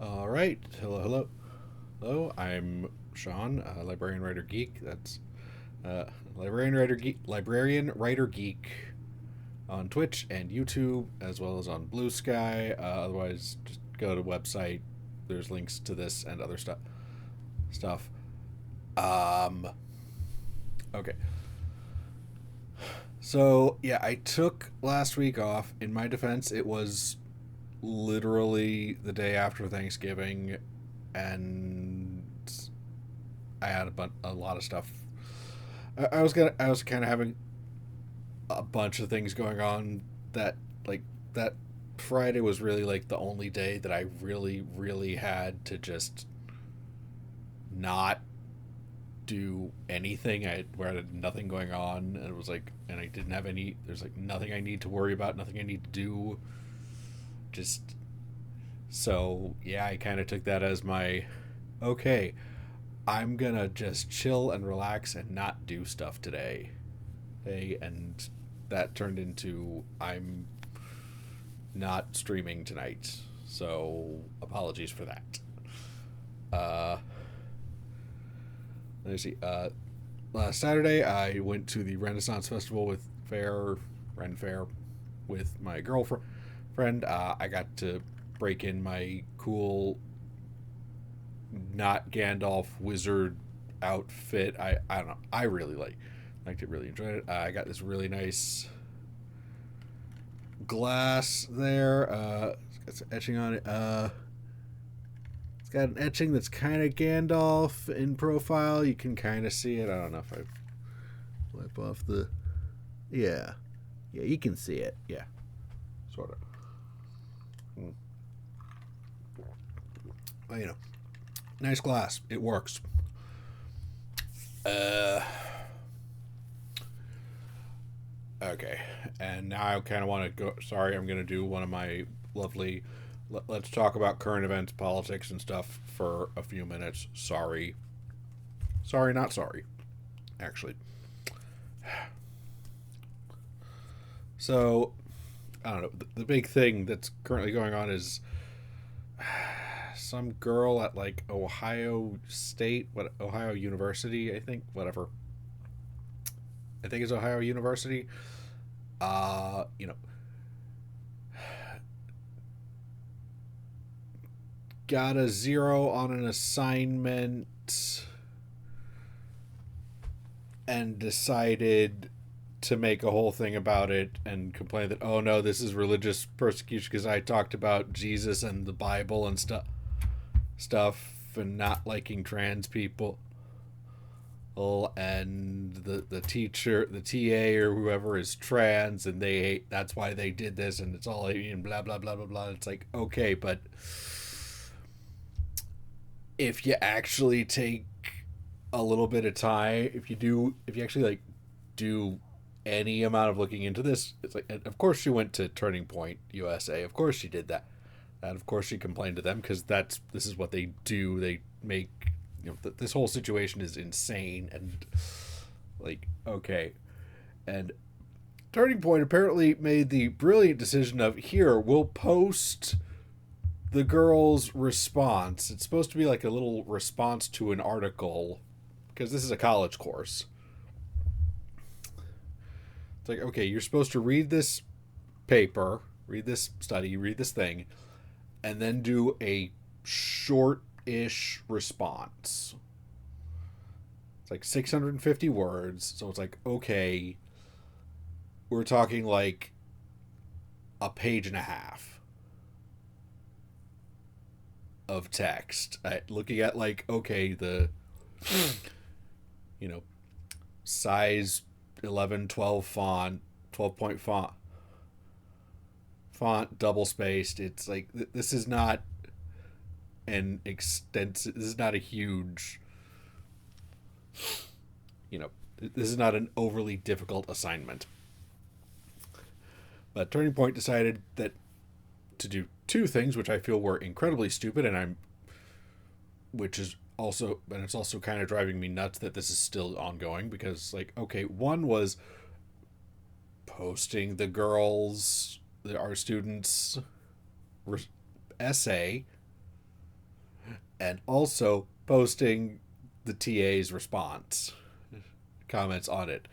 All right. Hello. I'm Sean, librarian writer geek. That's uh, librarian writer geek on Twitch and YouTube, as well as on Blue Sky. Otherwise, just go to the website. There's links to this and other stuff. Um. Okay. So yeah, I took last week off. In my defense, it was literally the day after Thanksgiving, and I had a lot of stuff. I was kind of having a bunch of things going on that like that Friday was really like the only day that I really had to just not do anything. Where I had nothing going on, and it was like, and I didn't have any. There's like nothing I need to worry about, nothing I need to do. Just so yeah, I kind of took that as my okay. I'm gonna just chill and relax and not do stuff today. Hey, and that turned into I'm not streaming tonight. So apologies for that. Uh, let me see. Last Saturday I went to the Renaissance Festival with Ren Fair, with my girlfriend. I got to break in my cool, not Gandalf wizard outfit. I don't know. I really liked it. Really enjoyed it. I got this really nice glass there. It's got some etching on it. It's got an etching that's kind of Gandalf in profile. You can kind of see it. I don't know if I wipe off the. Yeah, yeah, you can see it. Yeah, sort of. Mm. Well, nice glass. It works. Uh, okay, and now I kind of want to go. Sorry, I'm going to do one of my lovely. Let's talk about current events, politics, and stuff for a few minutes. Sorry, not sorry. Actually, so I don't know. The big thing that's currently going on is some girl at like Ohio State, Ohio University, I think, whatever. I think it's Ohio University. Uh, you know, got a zero on an assignment and decided to make a whole thing about it and complain that, oh no, this is religious persecution because I talked about Jesus and the Bible and stuff and not liking trans people. And the teacher, the TA or whoever is trans, and they hate, that's why they did this, and it's all and blah blah blah blah blah. It's like, okay, but if you actually take a little bit of time, if you actually like do any amount of looking into this, it's like, and of course she went to Turning Point USA. Of course she did that. And of course she complained to them because this is what they do. They make this whole situation is insane and like okay. And Turning Point apparently made the brilliant decision of here we'll post the girl's response. It's supposed to be like a little response to an article because this is a college course. It's like, okay, you're supposed to read this paper, read this study, read this thing, and then do a short ish response. It's like 650 words. So it's like, okay, we're talking like a page and a half of text. Looking at like, okay, the, you know, size 11, 12 font, 12-point font double spaced. It's like this is not an extensive. This is not a huge. This is not an overly difficult assignment. But Turning Point decided that to do two things, which I feel were incredibly stupid, which is also, and it's also kind of driving me nuts that this is still ongoing because, like, okay, one was posting our students' essay and also posting the TA's response comments on it.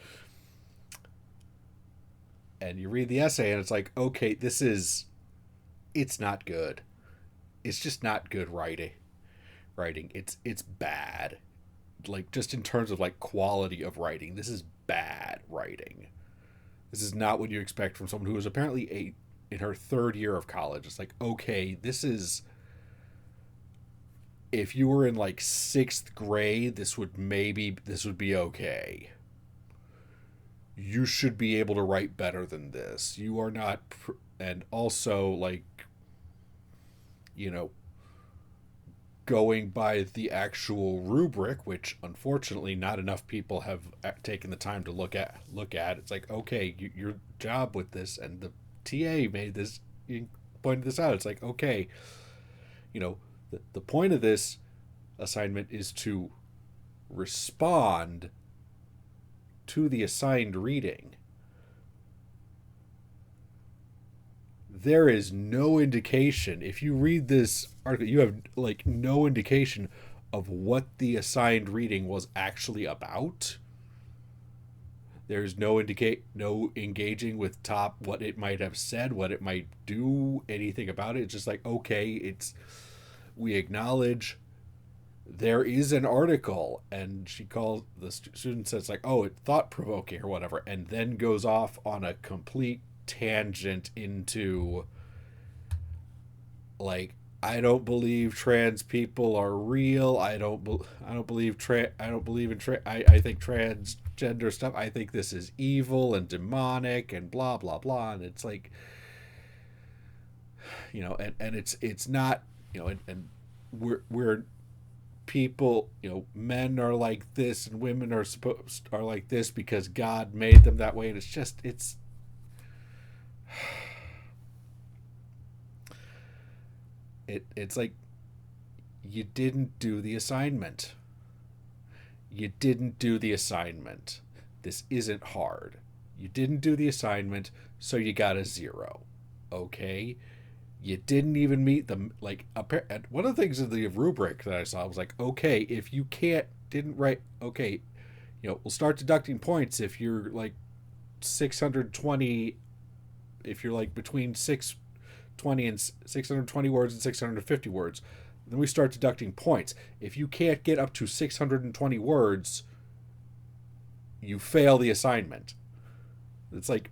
And you read the essay and it's like, okay, it's not good. It's just not good writing. It's bad. Like, just in terms of like quality of writing, this is bad writing. This is not what you expect from someone who is apparently in her third year of college. It's like, okay, this is, if you were in like sixth grade, this would be okay. You should be able to write better than this. You are not, and also like, you know, going by the actual rubric, which unfortunately not enough people have taken the time to look at. It's like, okay, your job with this, and the TA made this, pointed this out. It's like, okay, the point of this assignment is to respond to the assigned reading. There is no indication, if you read this article, you have like no indication of what the assigned reading was actually about. There's no engaging with top, what it might have said, what it might do, anything about it. It's just like, okay, we acknowledge there is an article, and she calls the student, says like, oh, it's thought provoking or whatever, and then goes off on a complete tangent into like, I don't believe trans people are real. I don't believe I think transgender stuff. I think this is evil and demonic and blah blah blah. And it's like, and it's not, and we're people, men are like this and women are like this because God made them that way. And it's like, you didn't do the assignment. You didn't do the assignment. This isn't hard. You didn't do the assignment, so you got a 0. Okay? You didn't even meet them. Like, one of the things in the rubric that I saw was like, okay, if you didn't write, okay, we'll start deducting points if you're like 620, if you're like between 620 and 620 words and 650 words. Then we start deducting points. If you can't get up to 620 words, you fail the assignment. It's like,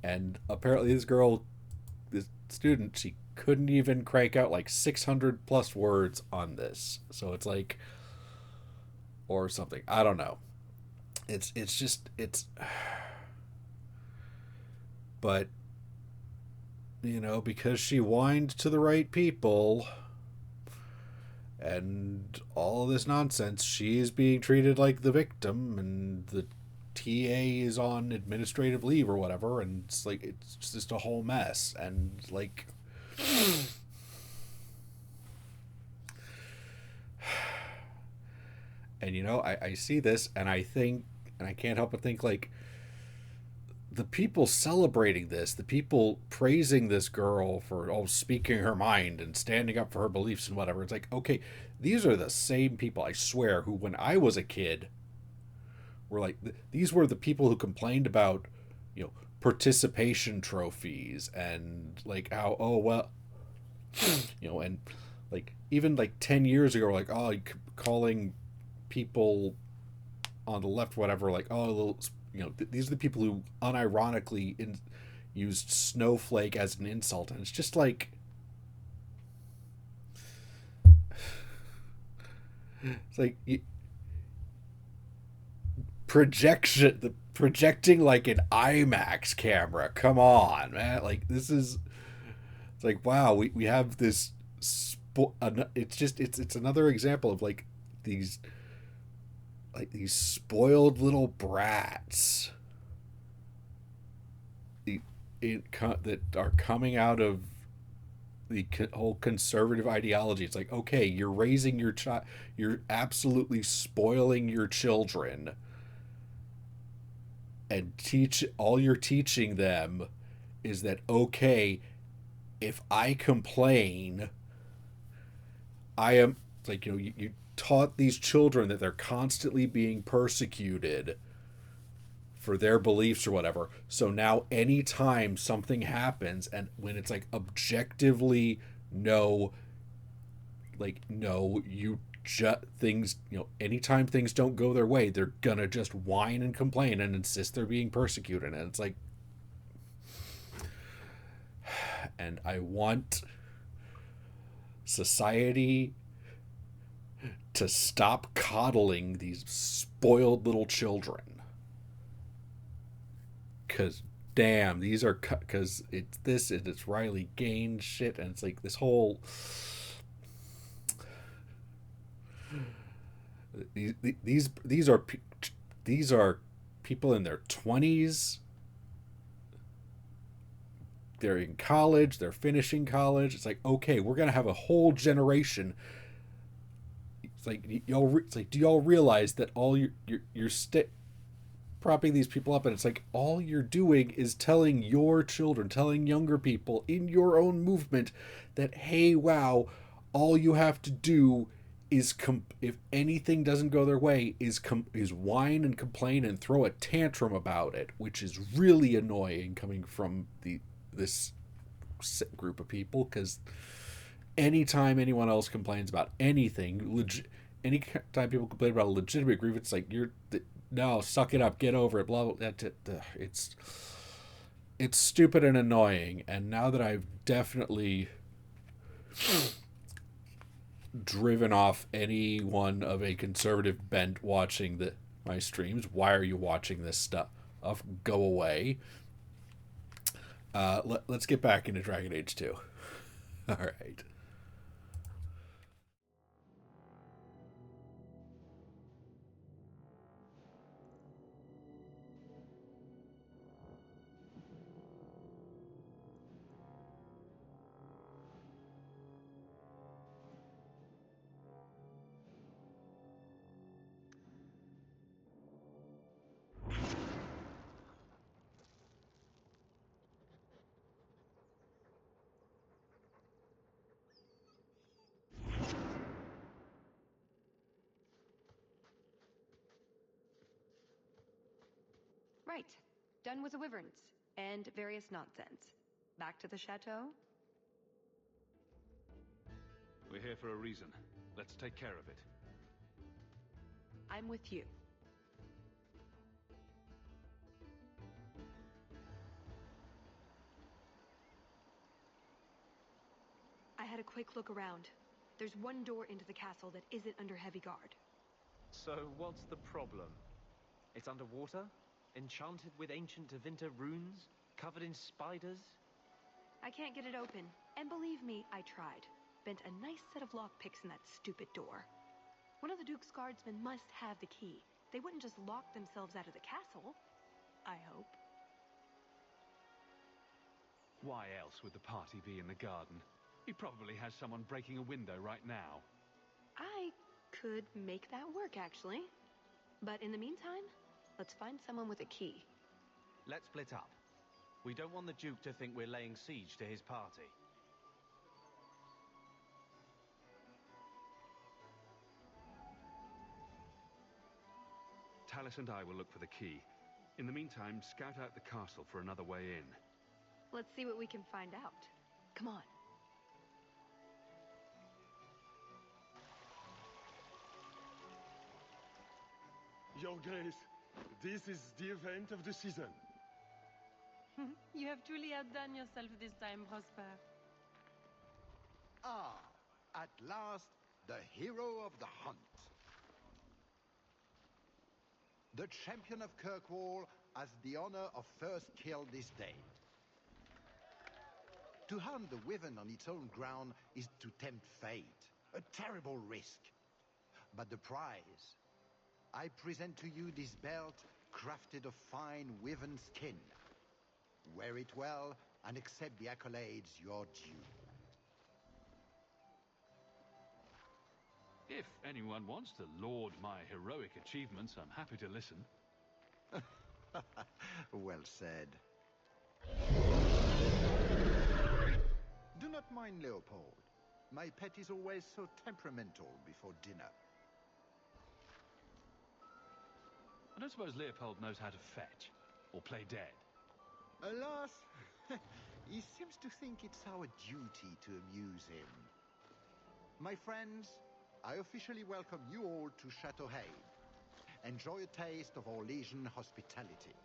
and apparently this student, she couldn't even crank out like 600 plus words on this. So it's like, or something. I don't know. It's but because she whined to the right people and all of this nonsense, she's being treated like the victim, and the TA is on administrative leave or whatever, and it's like, it's just a whole mess. And like, and I see this and I think, and I can't help but think, like, the people celebrating this, the people praising this girl for speaking her mind and standing up for her beliefs and whatever, it's like, okay, these are the same people, I swear, who when I was a kid were like, these were the people who complained about, participation trophies, and like how, oh well, and like even like 10 years ago, like, oh, calling people on the left, whatever, like, oh, little, these are the people who unironically used snowflake as an insult. And it's just like, it's like, projecting like an IMAX camera. Come on, man. Like, this is, it's like, wow, we have this it's another example of like these spoiled little brats that are coming out of the whole conservative ideology. It's like, okay, you're raising your child, you're absolutely spoiling your children, and all you're teaching them is that, okay, if I complain, I am like, you taught these children that they're constantly being persecuted for their beliefs or whatever. So now anytime something happens and when it's like objectively no, like no, you just things, anytime things don't go their way, they're gonna just whine and complain and insist they're being persecuted. And it's like, and I want society to stop coddling these spoiled little children. Because, damn, these are. Because it's this and it's Riley Gaines shit, and it's like this whole. These are people in their 20s. They're in college. They're finishing college. It's like, okay, we're gonna have a whole generation. It's like do y'all realize that all you're propping these people up, and it's like all you're doing is telling your children, telling younger people in your own movement that, hey, wow, all you have to do is if anything doesn't go their way is whine and complain and throw a tantrum about it, which is really annoying coming from this group of people, because anytime anyone else complains about anything, anytime people complain about a legitimate grievance, like no, suck it up, get over it, blah blah. It's stupid and annoying. And now that I've definitely driven off anyone of a conservative bent watching my streams, why are you watching this stuff? Go away. Let's get back into Dragon Age 2. All right. Right. Done with the wyverns and various nonsense. Back to the chateau? We're here for a reason. Let's take care of it. I'm with you. I had a quick look around. There's one door into the castle that isn't under heavy guard. So what's the problem? It's underwater? Enchanted with ancient Tevinter runes? Covered in spiders? I can't get it open. And believe me, I tried. Bent a nice set of lockpicks in that stupid door. One of the Duke's guardsmen must have the key. They wouldn't just lock themselves out of the castle. I hope. Why else would the party be in the garden? He probably has someone breaking a window right now. I could make that work, actually. But in the meantime, let's find someone with a key. Let's split up. We don't want the Duke to think we're laying siege to his party. Tallis and I will look for the key. In the meantime, scout out the castle for another way in. Let's see what we can find out. Come on. Your Grace, this is the event of the season. You have truly outdone yourself this time, Prosper. Ah, at last, the hero of the hunt. The champion of Kirkwall has the honor of first kill this day. To hunt the wyvern on its own ground is to tempt fate, a terrible risk. But the prize, I present to you this belt crafted of fine wyvern skin. Wear it well and accept the accolades you're due. If anyone wants to laud my heroic achievements, I'm happy to listen. Well said. fine, Leopold. My pet is always so temperamental before dinner. I don't suppose Leopold knows how to fetch or play dead. Alas, he seems to think it's our duty to amuse him. My friends, I officially welcome you all to Chateau Hain. Enjoy a taste of Orlesian hospitality.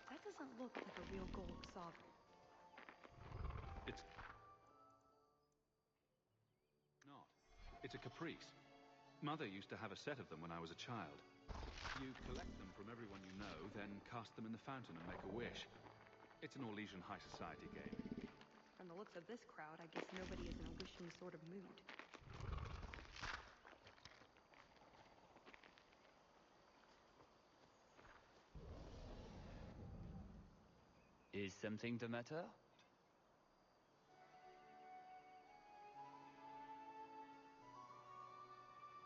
That doesn't look like a real gold sovereign. It's not. It's a caprice. Mother used to have a set of them when I was a child. You collect them from everyone you know, then cast them in the fountain and make a wish. It's an Orlesian high society game. From the looks of this crowd, I guess nobody is in a wishing sort of mood. Is something the matter?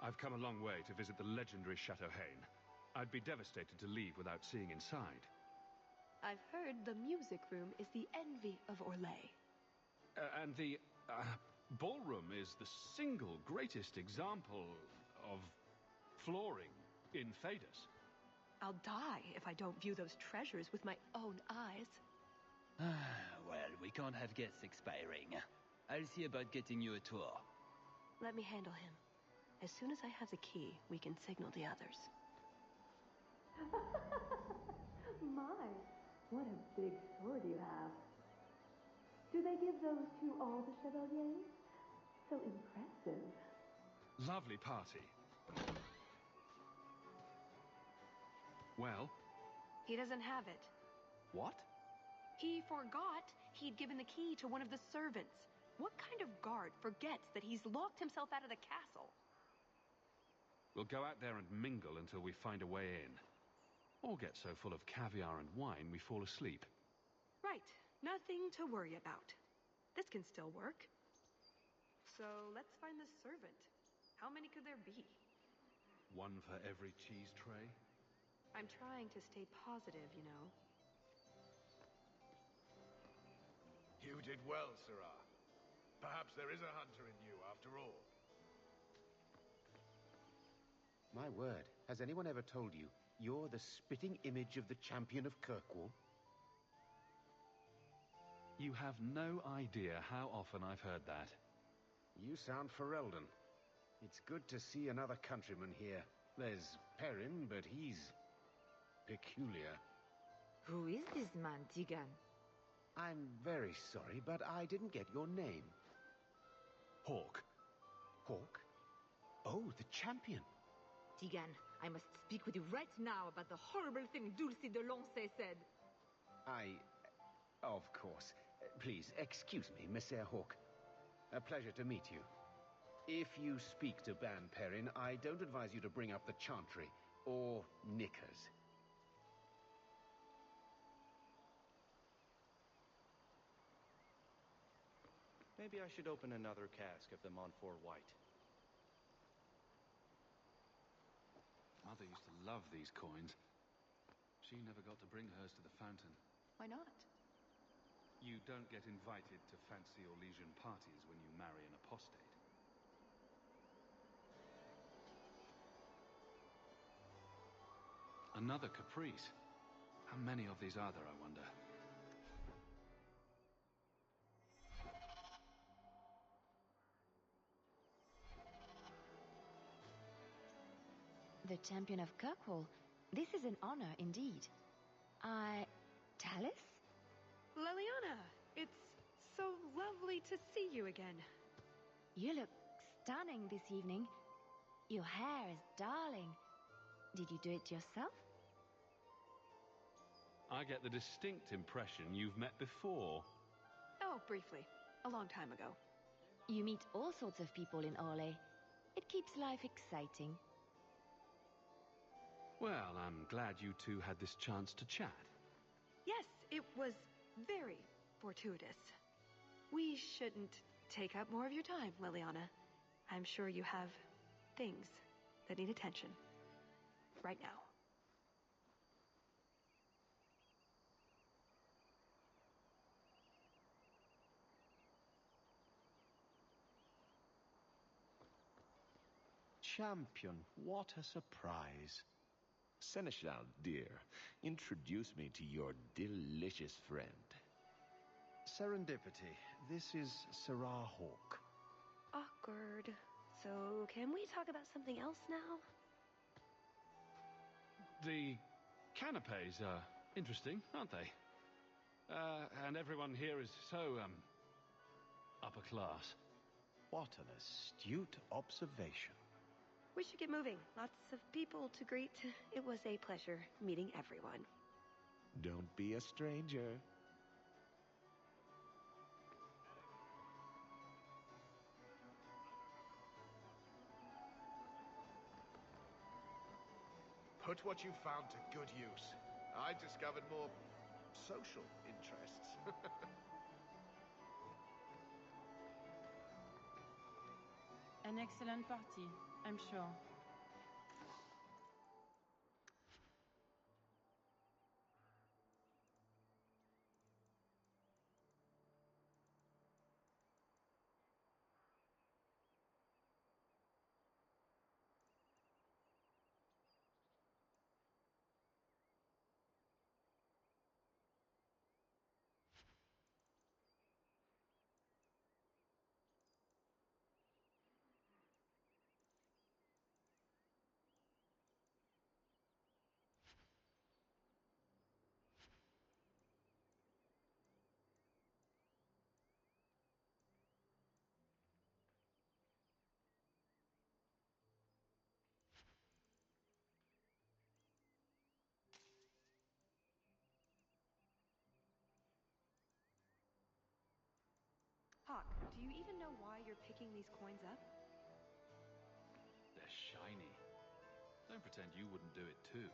I've come a long way to visit the legendary Chateau Hain. I'd be devastated to leave without seeing inside. I've heard the music room is the envy of Orlais. And the ballroom is the single greatest example of flooring in Phaedus. I'll die if I don't view those treasures with my own eyes. Well, we can't have guests expiring. I'll see about getting you a tour. Let me handle him. As soon as I have the key, we can signal the others. My, what a big sword you have. Do they give those to all the chevaliers? So impressive. Lovely party. Well? He doesn't have it. What? He forgot he'd given the key to one of the servants. What kind of guard forgets that he's locked himself out of the castle? We'll go out there and mingle until we find a way in. Or get so full of caviar and wine we fall asleep. Right. Nothing to worry about. This can still work. So let's find the servant. How many could there be? One for every cheese tray? I'm trying to stay positive, you know. You did well, Sirrah. Perhaps there is a hunter in you after all. My word, has anyone ever told you you're the spitting image of the champion of Kirkwall? You have no idea how often I've heard that. You sound Ferelden. It's good to see another countryman here. There's Perrin, but he's peculiar. Who is this man, Tigan? I'm very sorry, but I didn't get your name. Hawk. Hawk? Oh, the champion. Tigan, I must speak with you right now about the horrible thing Dulce de Lancey said. Of course. Please, excuse me, Monsieur Hawk. A pleasure to meet you. If you speak to Ban Perrin, I don't advise you to bring up the Chantry, or knickers. Maybe I should open another cask of the Montfort White. Mother used to love these coins. She never got to bring hers to the fountain. Why not? You don't get invited to fancy or Orlesian parties when you marry an apostate. Another caprice. How many of these are there, I wonder? The champion of Kirkwall. This is an honor indeed. Talus? Leliana, it's so lovely to see you again. You look stunning this evening. Your hair is darling. Did you do it yourself? I get the distinct impression you've met before. Oh, briefly. A long time ago. You meet all sorts of people in Orlais. It keeps life exciting. Well, I'm glad you two had this chance to chat. Yes, it was very fortuitous. We shouldn't take up more of your time, Leliana. I'm sure you have things that need attention. Right now. Champion, what a surprise. Seneschal, dear, introduce me to your delicious friend. Serendipity. This is Sirrah Hawk. Awkward. So, can we talk about something else now? The canapes are interesting, aren't they? And everyone here is so, upper class. What an astute observation. We should get moving. Lots of people to greet. It was a pleasure meeting everyone. Don't be a stranger. Put what you found to good use. I've discovered more social interests. An excellent party, I'm sure. Hawk, do you even know why you're picking these coins up? They're shiny. Don't pretend you wouldn't do it too.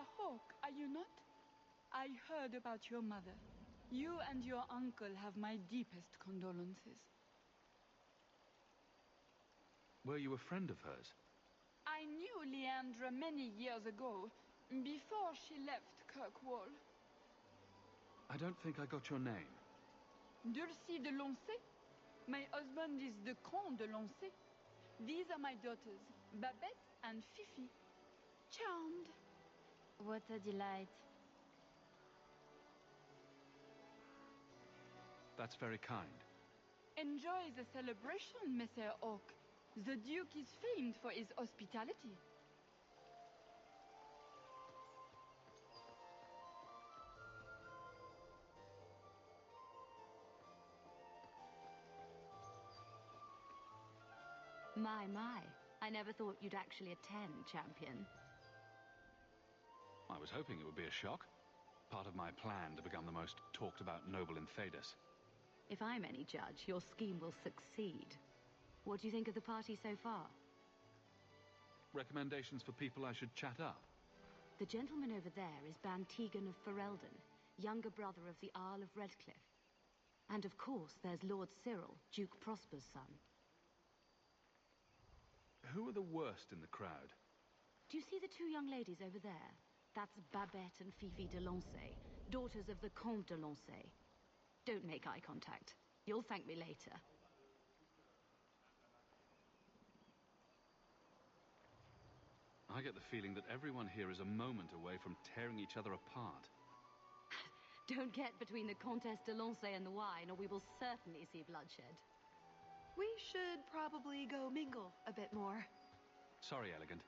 are Hawke, are you not? I heard about your mother. You and your uncle have my deepest condolences. Were you a friend of hers? I knew Leandra many years ago, before she left Kirkwall. I don't think I got your name. Dulcie de Lancey. My husband is the Comte de Lancey. These are my daughters, Babette and Fifi. Charmed. What a delight. That's very kind. Enjoy the celebration, Monsieur Hawke. The Duke is famed for his hospitality. My. I never thought you'd actually attend, champion. I was hoping it would be a shock. Part of my plan to become the most talked-about noble in Thedas. If I'm any judge, your scheme will succeed. What do you think of the party so far? Recommendations for people I should chat up? The gentleman over there is Bantegan of Ferelden, younger brother of the Earl of Redcliffe. And of course, there's Lord Cyril, Duke Prosper's son. Who are the worst in the crowd? Do you see the two young ladies over there? That's Babette and Fifi de Lancey, daughters of the Comte de Lancey. Don't make eye contact. You'll thank me later. I get the feeling that everyone here is a moment away from tearing each other apart. Don't get between the Comtesse de Lancey and the wine, or we will certainly see bloodshed. We should probably go mingle a bit more. Sorry, Elegant.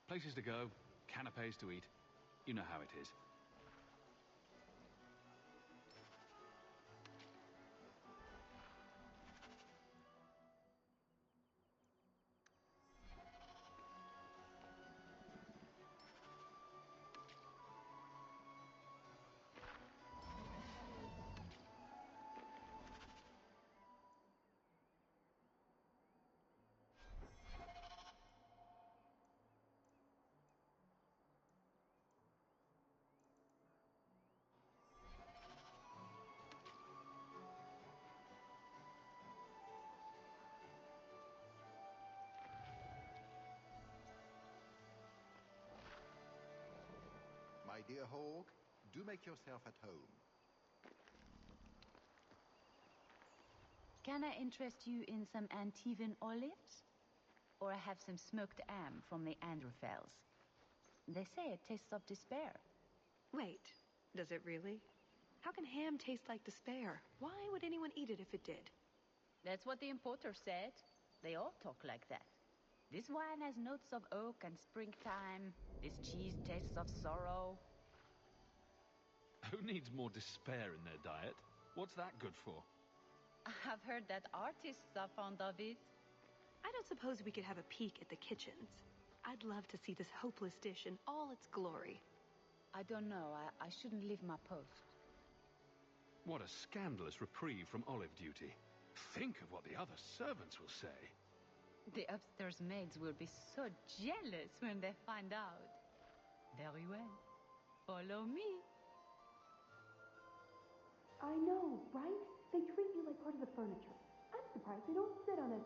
Places to go, canapes to eat. You know how it is. My dear Hawke, do make yourself at home. Can I interest you in some Antivan olives? Or I have some smoked ham from the Androfells. They say it tastes of despair. Wait, does it really? How can ham taste like despair? Why would anyone eat it if it did? That's what the importer said. They all talk like that. This wine has notes of oak and springtime. This cheese tastes of sorrow. Who needs more despair in their diet? What's that good for? I've heard that artists are fond of it. I don't suppose we could have a peek at the kitchens. I'd love to see this hopeless dish in all its glory. I don't know. I shouldn't leave my post. What a scandalous reprieve from olive duty. Think of what the other servants will say. The upstairs maids will be so jealous when they find out. Very well. Follow me. I know, right? They treat you like part of the furniture. I'm surprised they don't sit on it.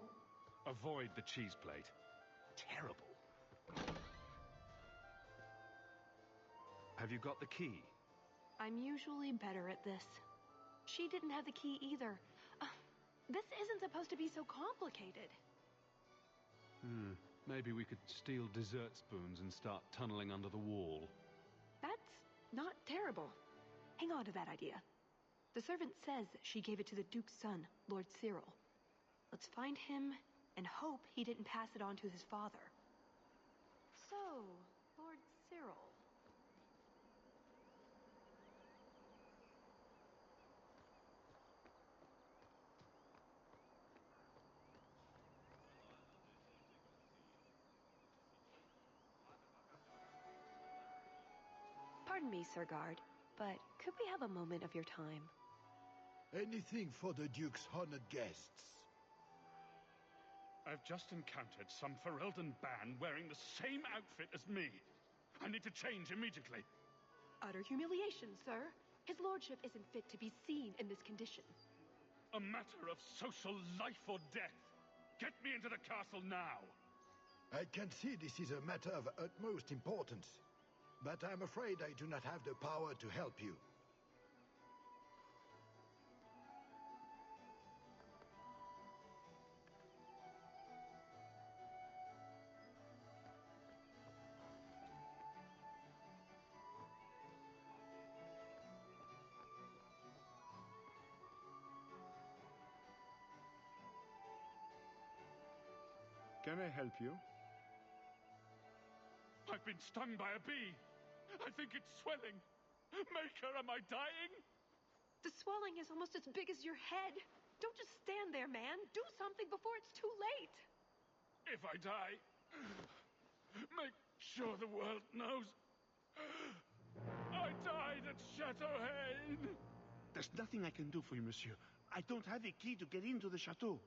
Avoid the cheese plate. Terrible. Have you got the key? I'm usually better at this. She didn't have the key either. This isn't supposed to be so complicated. Maybe we could steal dessert spoons and start tunneling under the wall. That's not terrible. Hang on to that idea. The servant says she gave it to the Duke's son, Lord Cyril. Let's find him and hope he didn't pass it on to his father. So, Lord Cyril. Pardon me, Sir Guard, but could we have a moment of your time? Anything for the Duke's honored guests. I've just encountered some Ferelden band wearing the same outfit as me. I need to change immediately. Utter humiliation, sir. His lordship isn't fit to be seen in this condition. A matter of social life or death. Get me into the castle now. I can see this is a matter of utmost importance, but I'm afraid I do not have the power to help you. Can I help you? I've been stung by a bee. I think it's swelling. Maker, am I dying? The swelling is almost as big as your head. Don't just stand there, man. Do something before it's too late. If I die, make sure the world knows I died at Chateau Haine. There's nothing I can do for you, monsieur. I don't have a key to get into the chateau.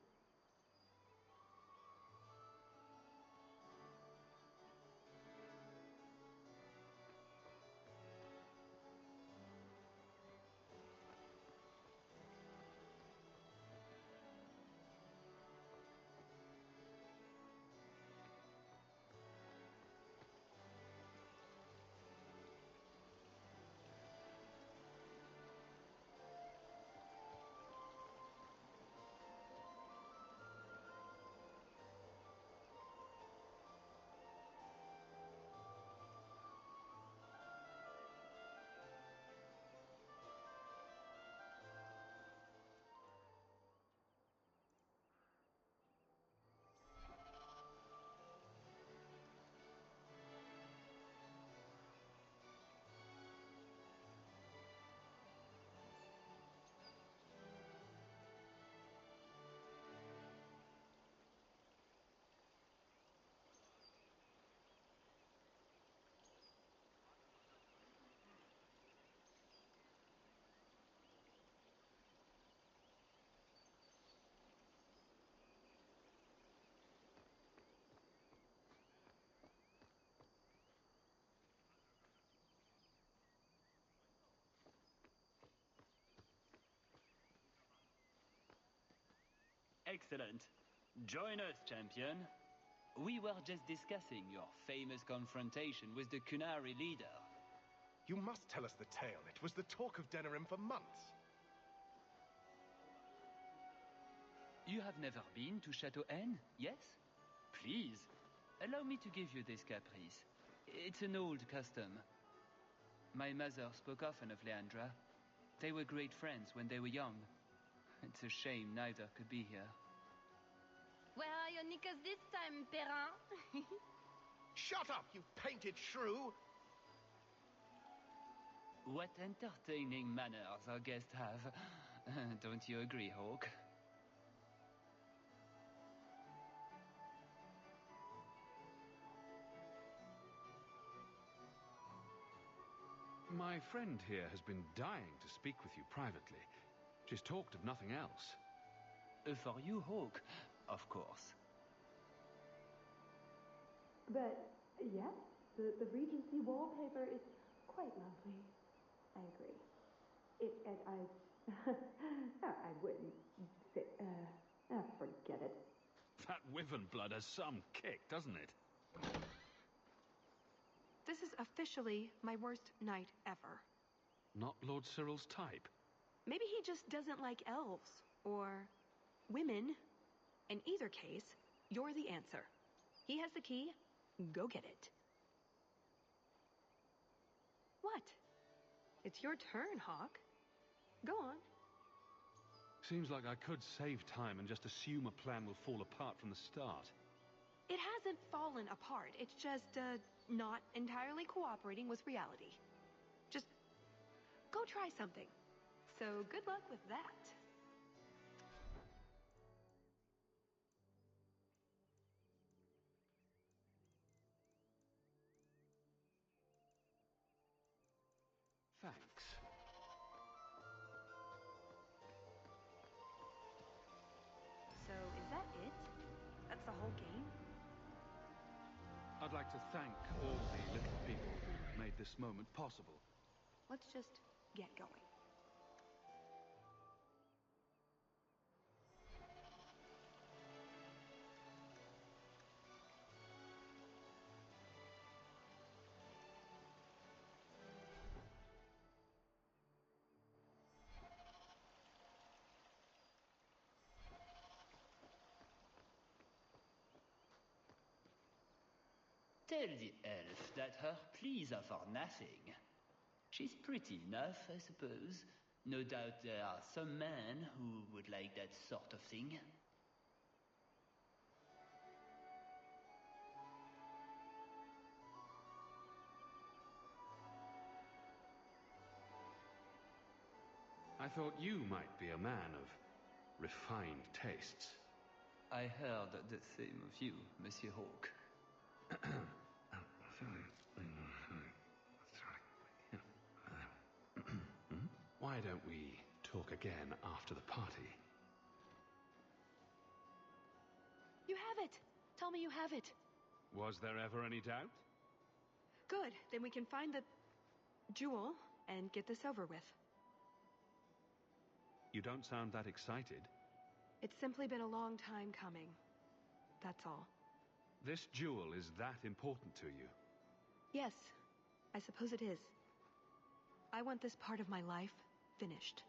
Excellent. Join us, champion. We were just discussing your famous confrontation with the Kunari leader. You must tell us the tale. It was the talk of Denerim for months. You have never been to Chateau Haine, yes? Please, allow me to give you this caprice. It's an old custom. My mother spoke often of Leandra. They were great friends when they were young. It's a shame neither could be here. Where are your knickers this time, Perrin? Shut up, you painted shrew! What entertaining manners our guests have. Don't you agree, Hawk? My friend here has been dying to speak with you privately. She's talked of nothing else. For you, Hawk, of course. But, yes, the Regency wallpaper is quite lovely. I agree. I wouldn't say, forget it. That wyvern blood has some kick, doesn't it? This is officially my worst night ever. Not Lord Cyril's type. Maybe he just doesn't like elves. Or women. In either case, you're the answer. He has the key. Go get it. What? It's your turn, Hawk. Go on. Seems like I could save time and just assume a plan will fall apart from the start. It hasn't fallen apart. It's just, not entirely cooperating with reality. Just go try something. So good luck with that. Thanks. So is that it? That's the whole game? I'd like to thank all the little people who made this moment possible. Let's just get going. Tell the elf that her pleas are for nothing. She's pretty enough, I suppose. No doubt there are some men who would like that sort of thing. I thought you might be a man of refined tastes. I heard the same of you, Monsieur Hawke. Why don't we talk again after the party? You have it! Tell me you have it. Was there ever any doubt? Good. Then we can find the jewel and get this over with. You don't sound that excited. It's simply been a long time coming. That's all. This jewel is that important to you? Yes, I suppose it is. I want this part of my life finished.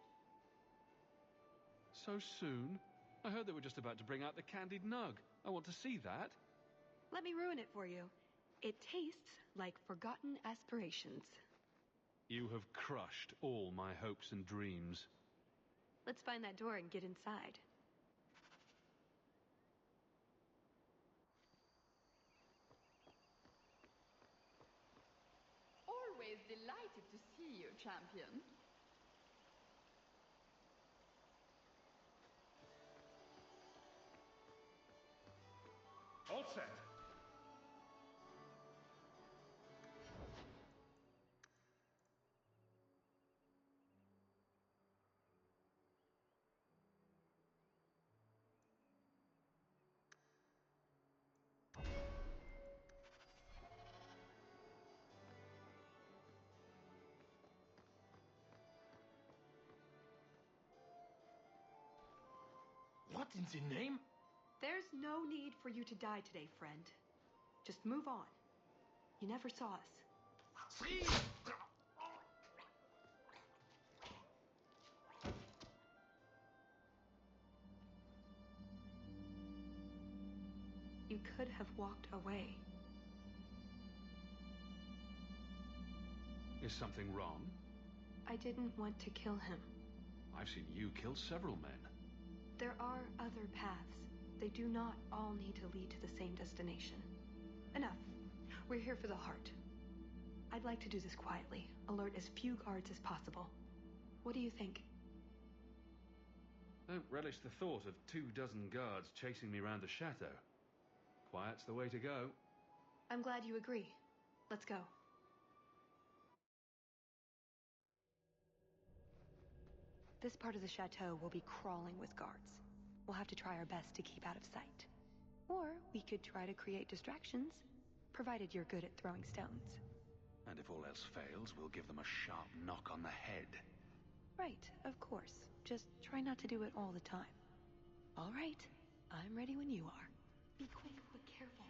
So soon? I heard they were just about to bring out the candied nug. I want to see that. Let me ruin it for you. It tastes like forgotten aspirations. You have crushed all my hopes and dreams. Let's find that door and get inside. Always delighted to see you, champion. All set. What in the name? There's no need for you to die today, friend. Just move on. You never saw us. You could have walked away. Is something wrong? I didn't want to kill him. I've seen you kill several men. There are other paths. They do not all need to lead to the same destination. Enough. We're here for the heart. I'd like to do this quietly. Alert as few guards as possible. What do you think? Don't relish the thought of 24 guards chasing me around the chateau. Quiet's the way to go. I'm glad you agree. Let's go. This part of the chateau will be crawling with guards. We'll have to try our best to keep out of sight. Or we could try to create distractions, provided you're good at throwing stones. And if all else fails, we'll give them a sharp knock on the head. Right, of course. Just try not to do it all the time. All right, I'm ready when you are. Be quick, but careful.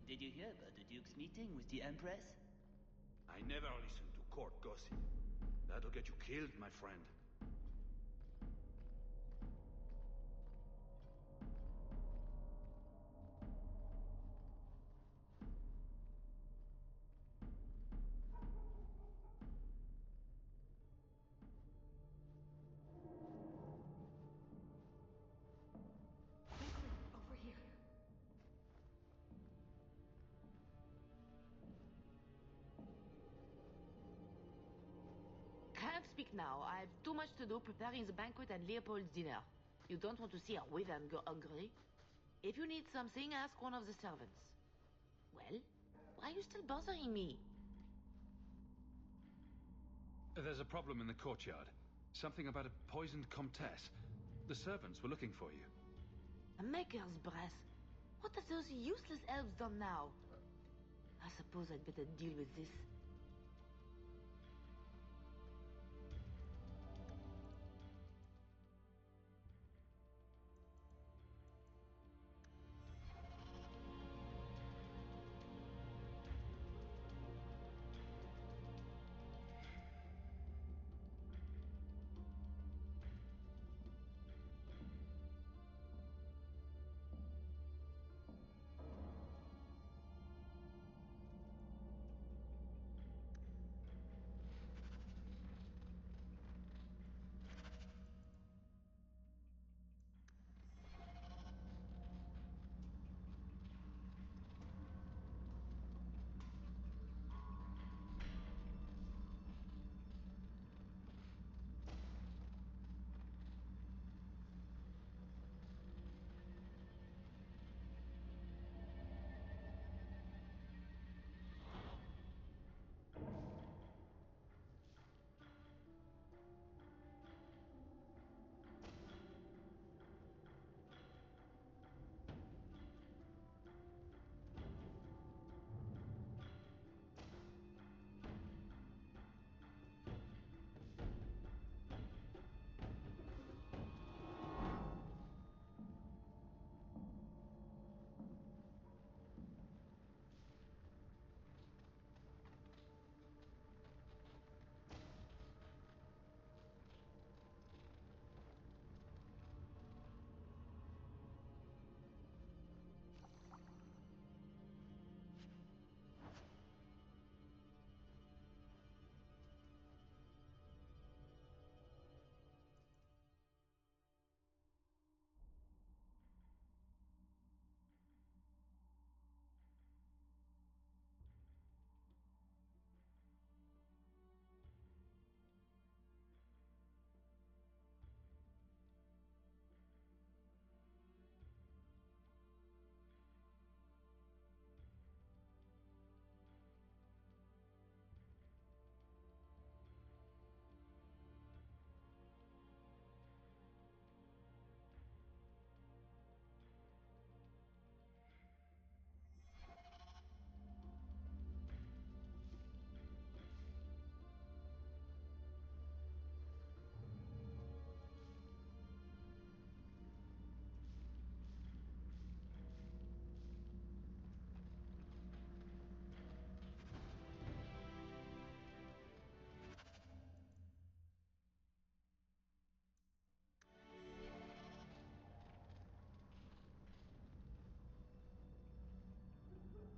Did you hear about the Duke's meeting with the Empress? I never listen to court gossip. That'll get you killed, my friend. Over here. Can't speak now. I've too much to do preparing the banquet and Leopold's dinner. You don't want to see a wyvern go hungry. If you need something, ask one of the servants. Well, why are you still bothering me? There's a problem in the courtyard. Something about a poisoned comtesse. The servants were looking for you. A maker's breath. What have those useless elves done now? I suppose I'd better deal with this.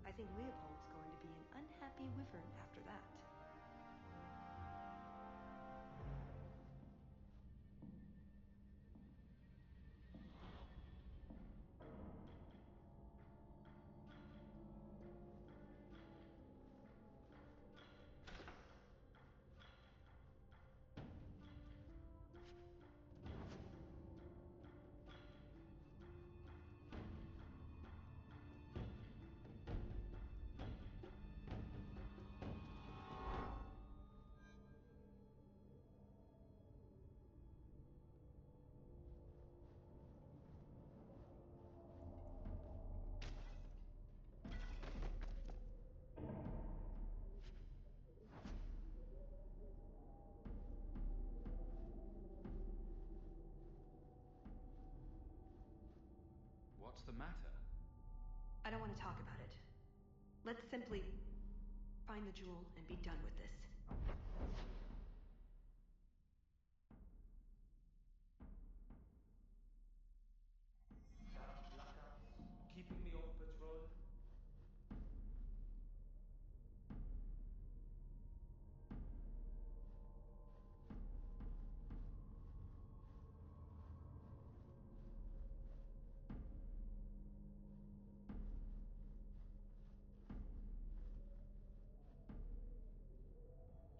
I think Leopold's going to be an unhappy wyvern after that. the matter? I don't want to talk about it. Let's simply find the jewel and be done with this. Keeping me off patrol?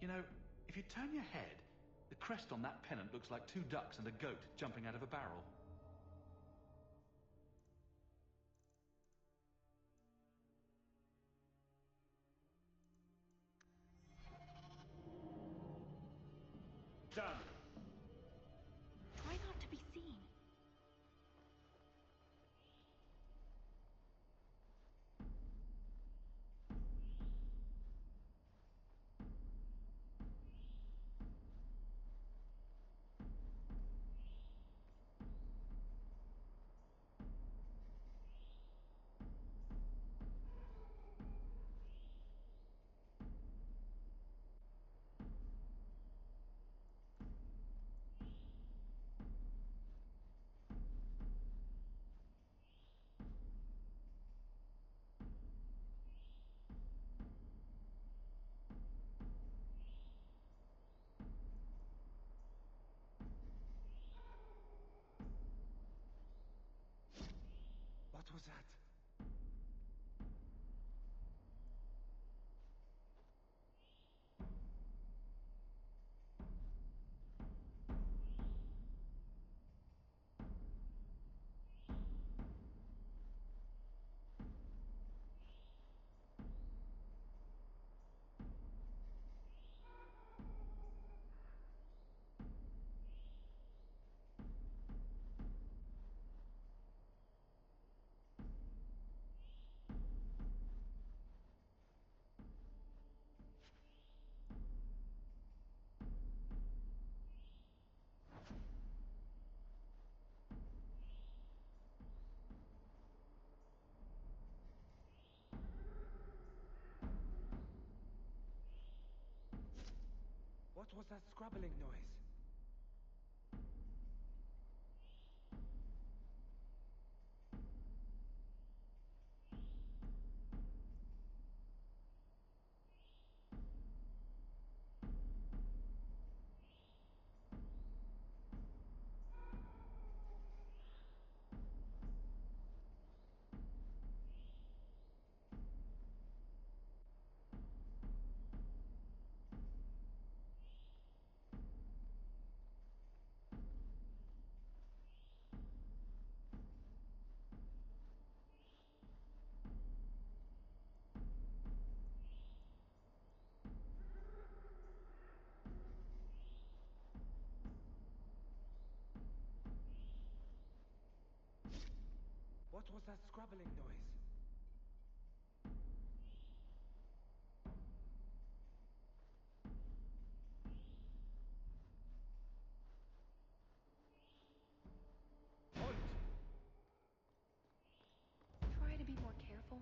You know, if you turn your head, the crest on that pennant looks like two ducks and a goat jumping out of a barrel. Done. Try not to be seen. What was that? What was that scrabbling noise? What was that scrabbling noise? Try to be more careful.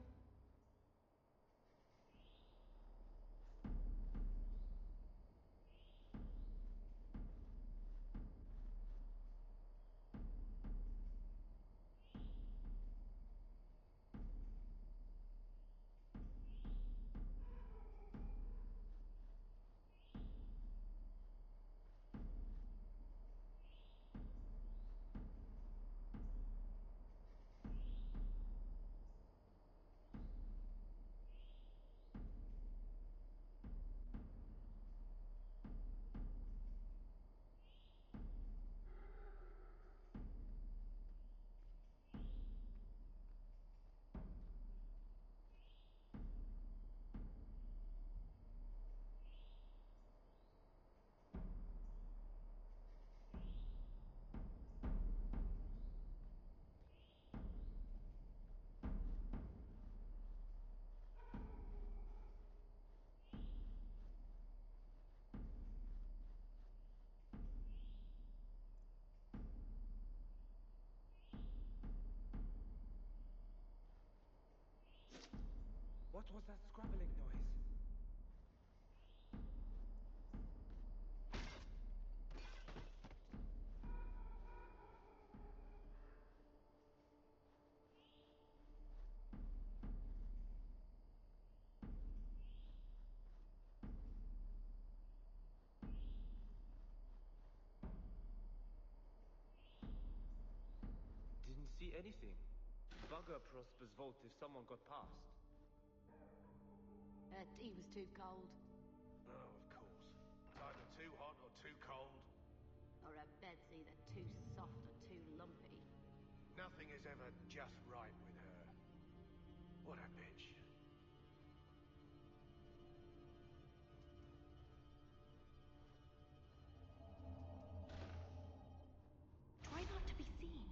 What was that scrabbling noise? Didn't see anything. Bugger Prosper's vault if someone got past. Her tea was too cold. Oh, of course. It's either too hot or too cold. Or her bed's either too soft or too lumpy. Nothing is ever just right with her. What a bitch. Try not to be seen.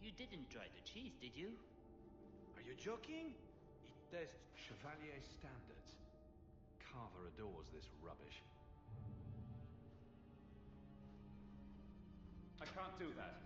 You didn't try the cheese, did you? Are you joking? It tests Chevalier standards. Carver adores this rubbish. I can't do that.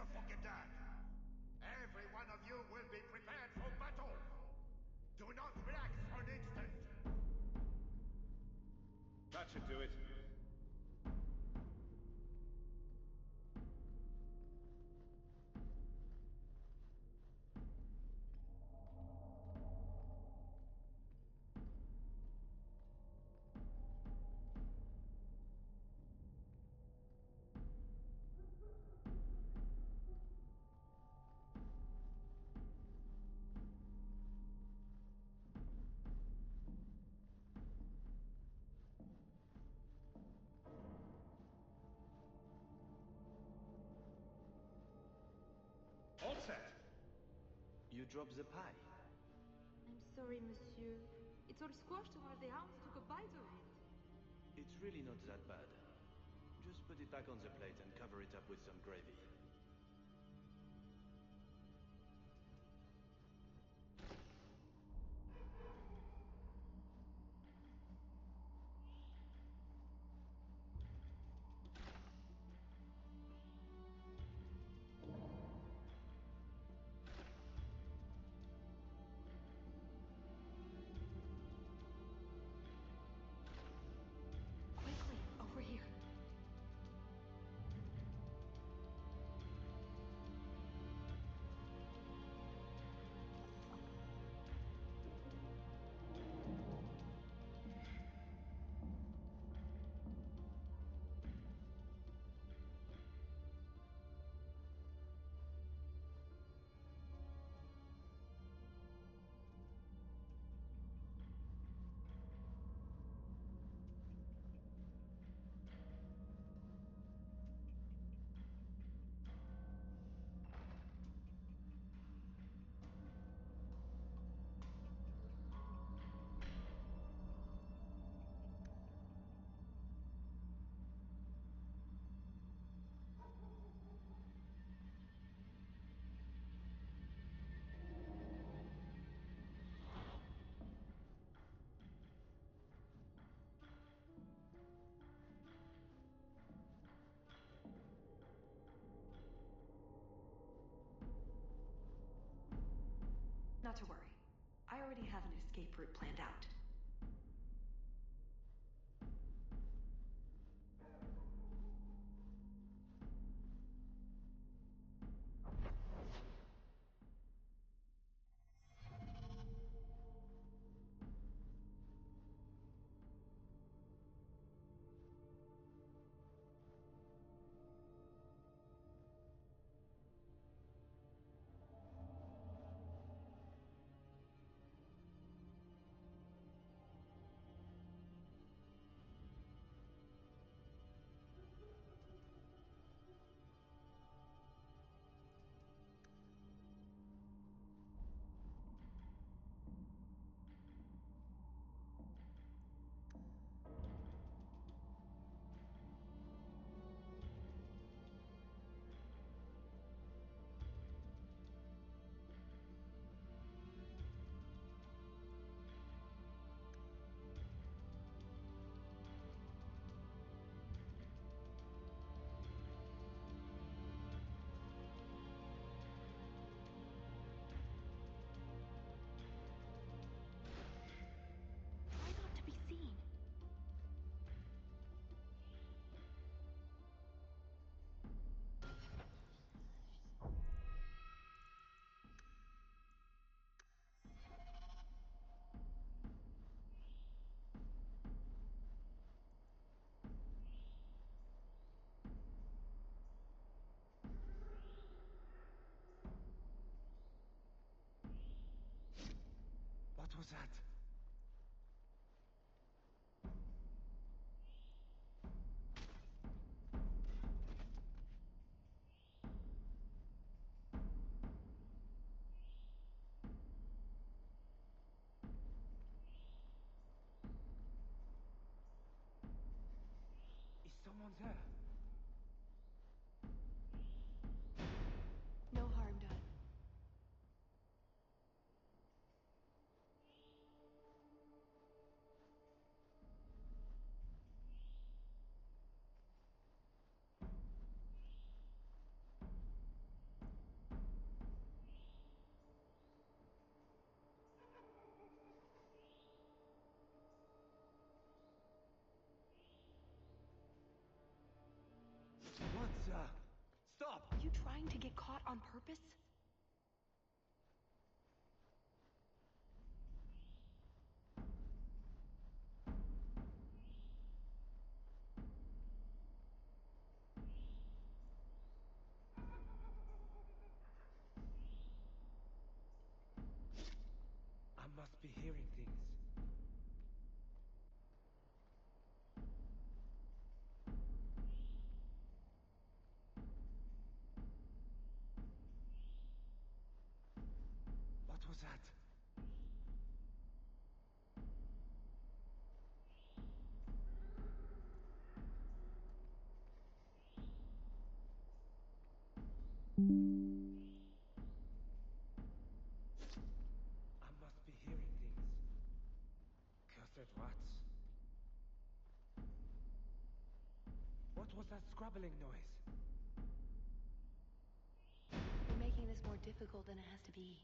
never forget that. Every one of you will be prepared for battle. Do not relax for an instant. That should do it. All set. You dropped the pie. I'm sorry, monsieur. It's all squashed while the hounds took a bite of it. It's really not that bad. Just put it back on the plate and cover it up with some gravy. Quickly, over here. Not to worry. I already have an escape route planned out. What was that? Is someone there? No harm done. trying to get caught on purpose? I must be hearing things. What was that? I must be hearing things. Cursed rats. What was that scrabbling noise? You're making this more difficult than it has to be.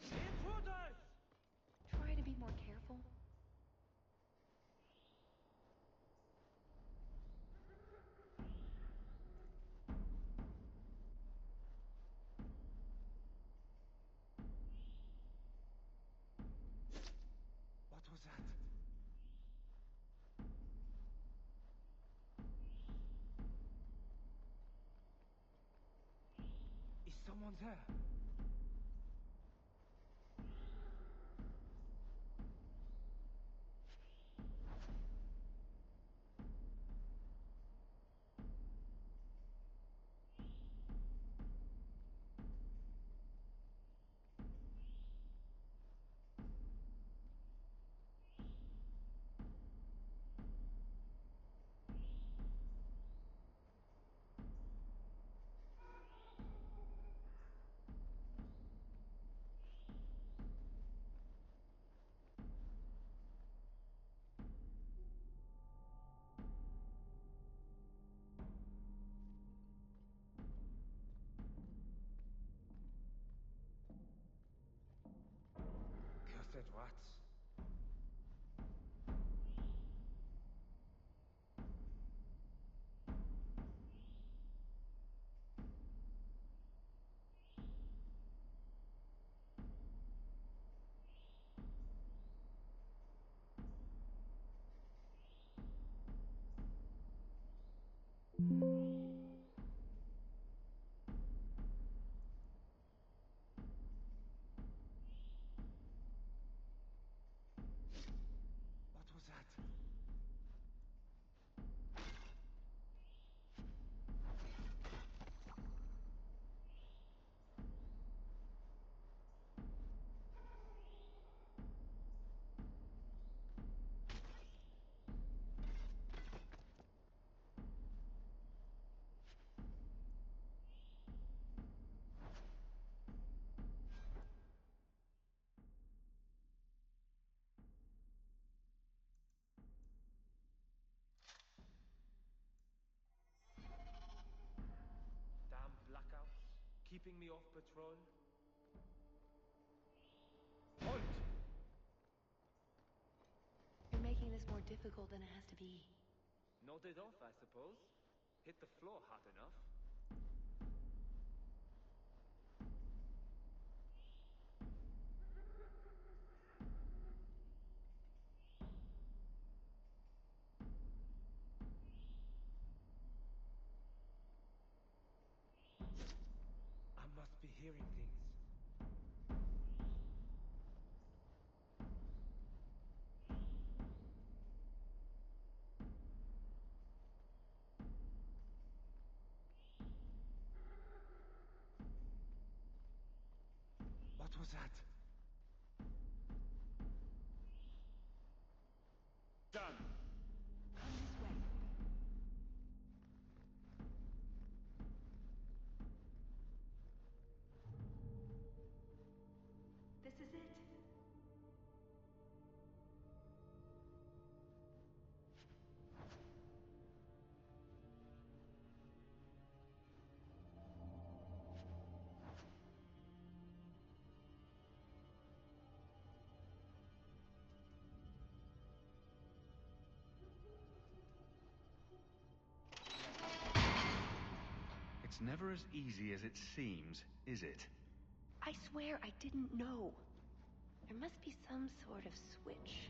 Intruders! Try to be more careful. What was that? Is someone there? Keeping me off patrol? You're making this more difficult than it has to be. Nod it off, I suppose. Hit the floor hard enough. I must be hearing things. What was that? Done! Come this way. This is it. It's never as easy as it seems, is it? I swear I didn't know. There must be some sort of switch.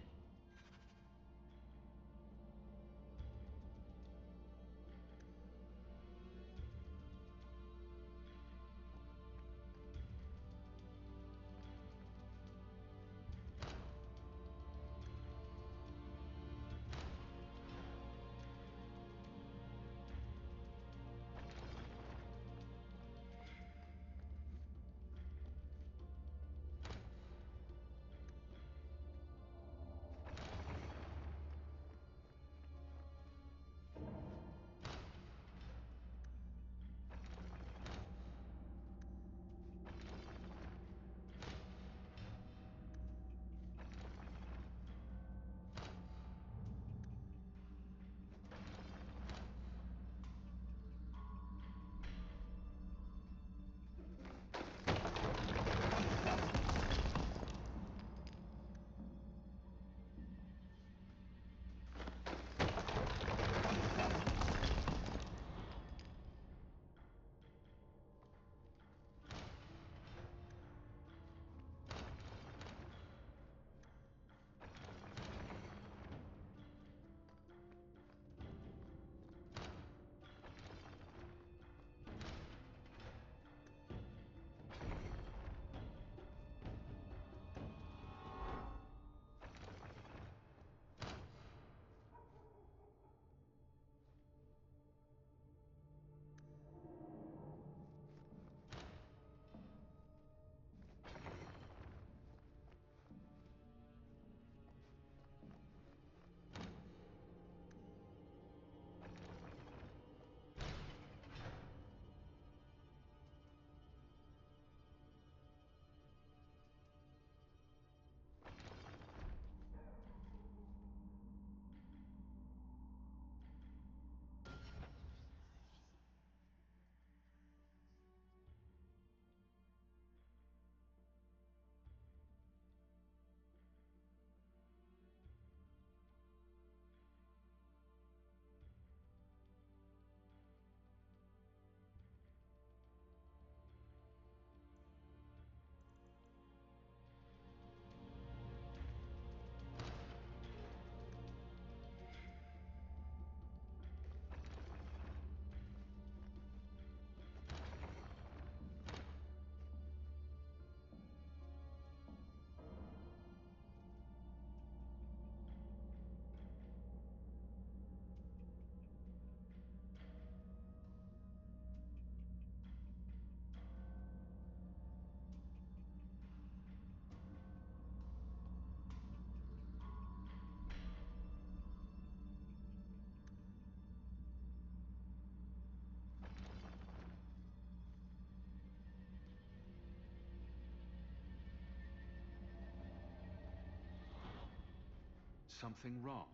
Something wrong?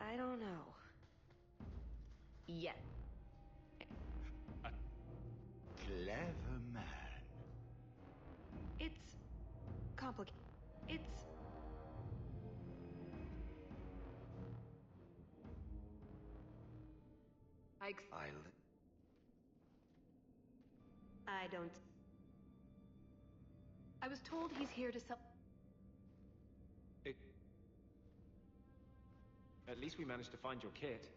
I don't know. Yet. Clever. I don't... I was told he's here to sell... At least we managed to find your kit.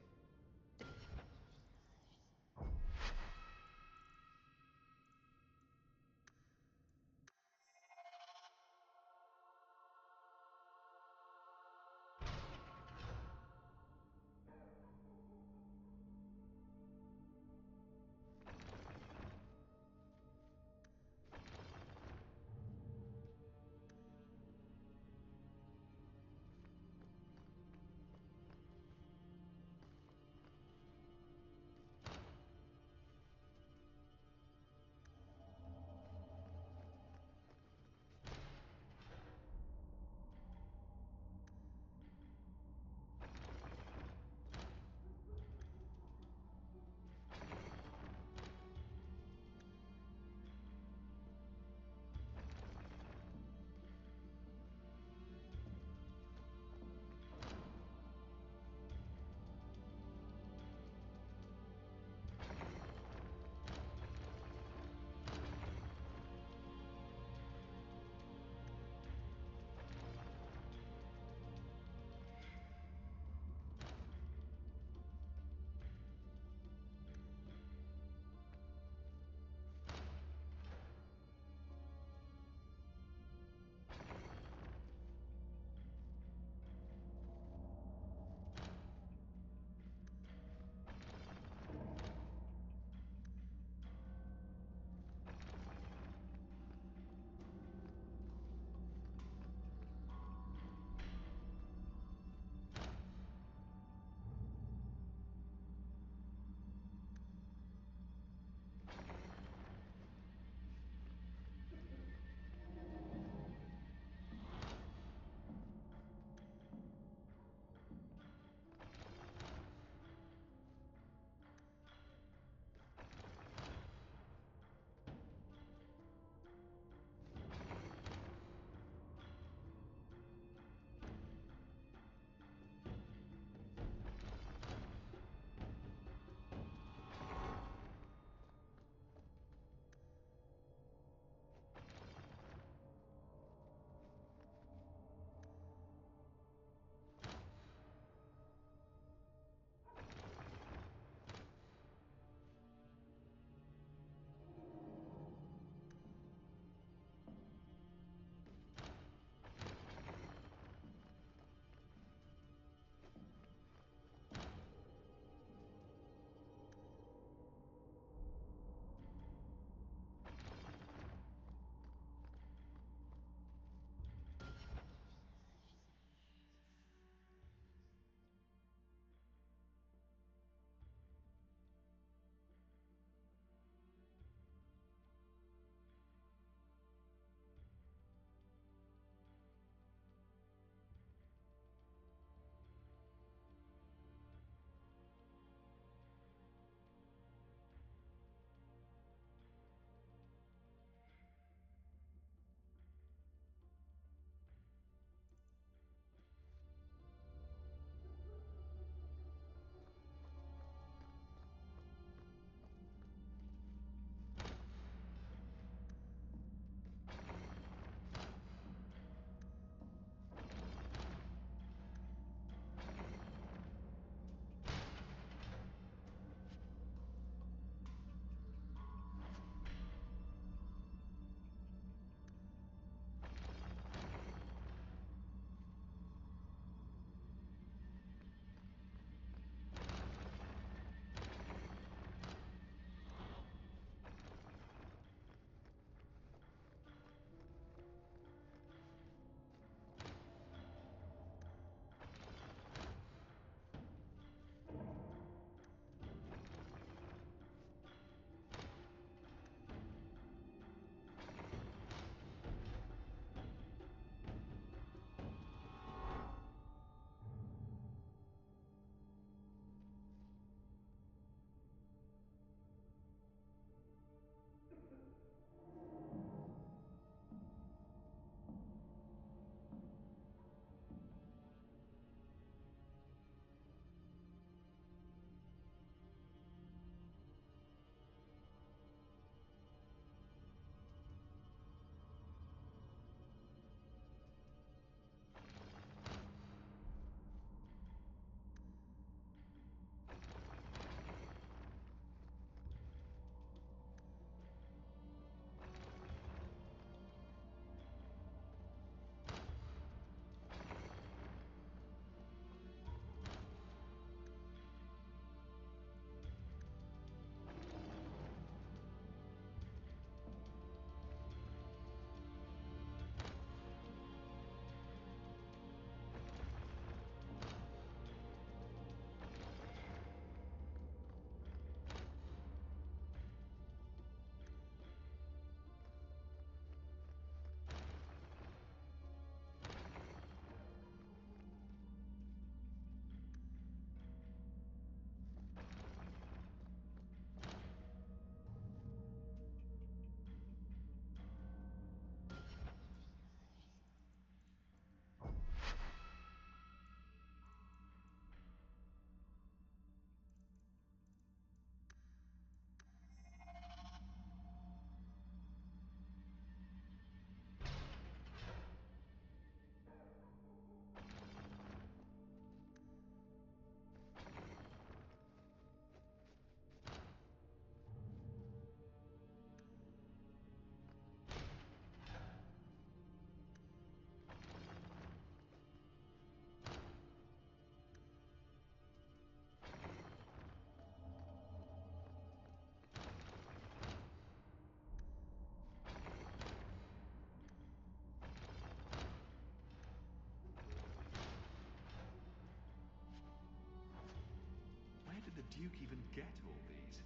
Duke even get all these?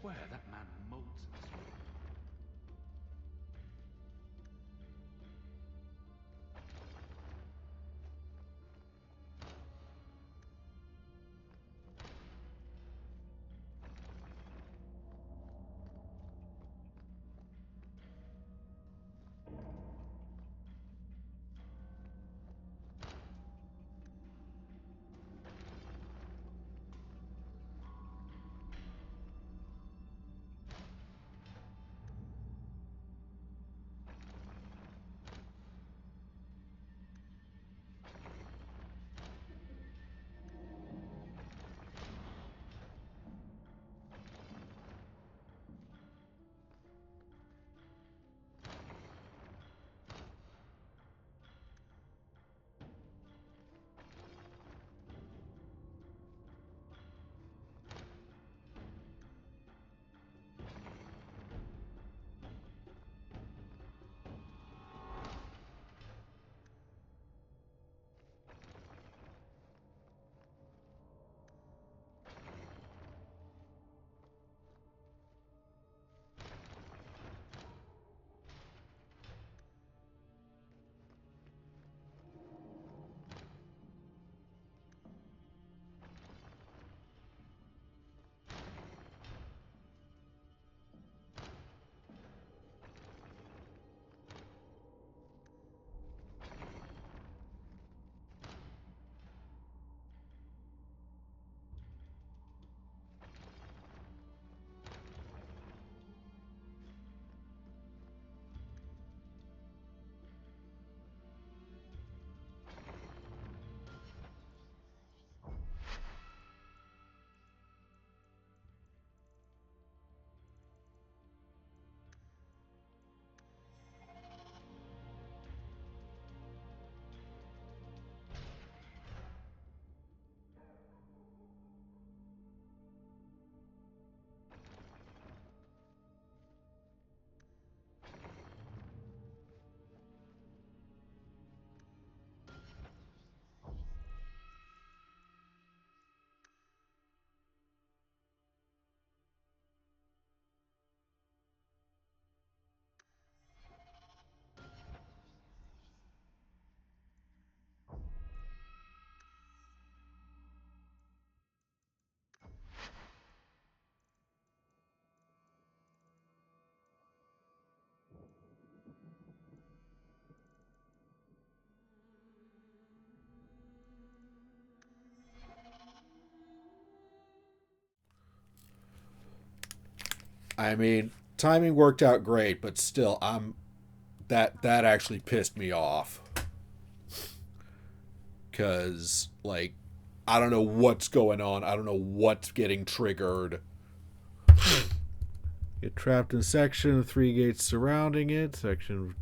Swear that man molts in this way. I mean, timing worked out great, but still, that actually pissed me off. Because, like, I don't know what's going on. I don't know what's getting triggered. Get trapped in a section with 3 gates surrounding it. Section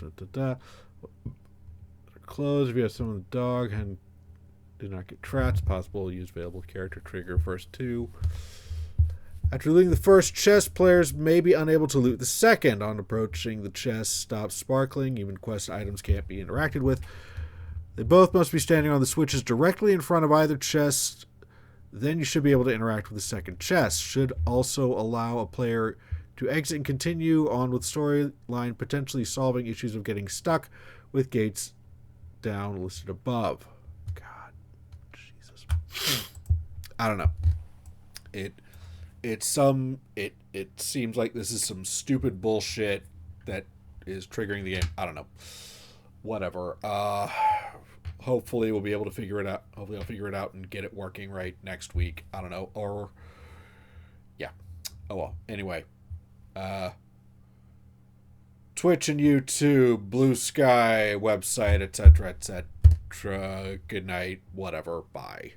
closed. If you have someone with a dog and do not get trapped, it's possible to use available character trigger first 2. After looting the first chest, players may be unable to loot the second. On approaching the chest, stops sparkling. Even quest items can't be interacted with. They both must be standing on the switches directly in front of either chest. Then you should be able to interact with the second chest. Should also allow a player to exit and continue on with storyline, potentially solving issues of getting stuck with gates down listed above. God, Jesus. I don't know. It seems like this is some stupid bullshit that is triggering the game. I don't know. Whatever. Hopefully we'll be able to figure it out. Hopefully I'll figure it out and get it working right next week. I don't know. Or yeah. Oh well. Anyway. Twitch and YouTube, Blue Sky, website, etc., etc. Good night. Whatever. Bye.